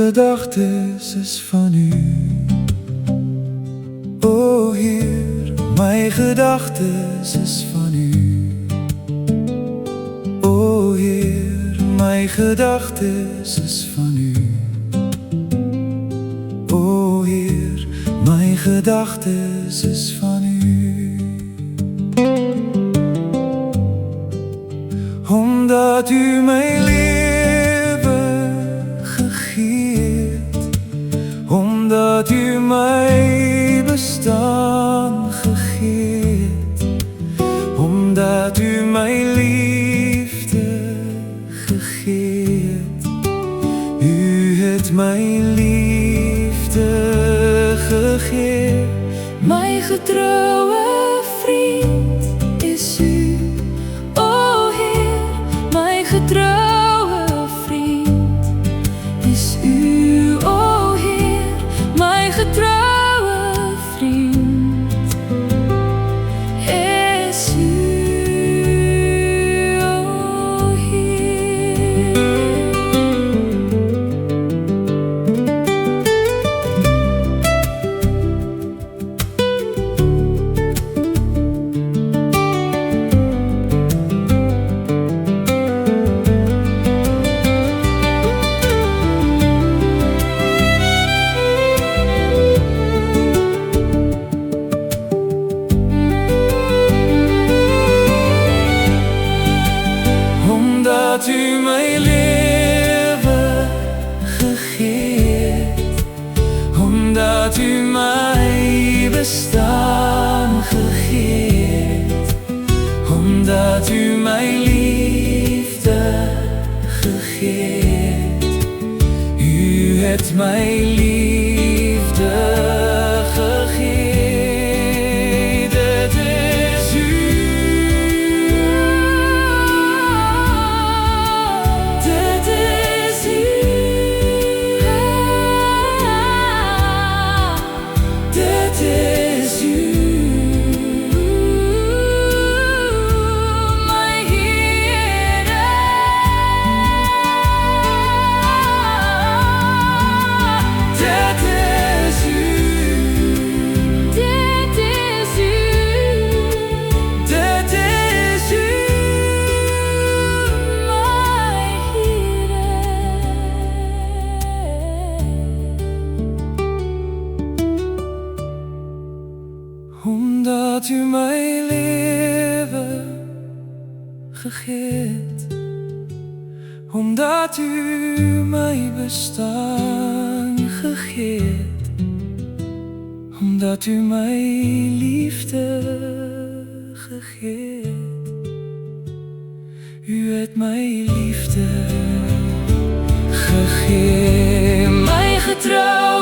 gedagtes is van u. O Heer, my gedagtes is van u. O Heer, my gedagtes is van u. O Heer, my gedagtes is van u. Omdat u my lewe gegee het, omdat u my bestaan gegee het, omdat u my liefde gegee het. U het my liefde gegee. My getroue vriend is u, o Heer, my getroue vriend is u, o Heer, my getroue vriend is u, o Heer. Omdat u my lewe gegee het, omdat u my bestaan gegee het, omdat u my liefde gegee het. U het my liefde gegee. Dit is u. Omdat u my lewe gegee het, omdat u my bestaan gegee het, omdat u my liefde gegee het. U het my liefde gegee. My getrou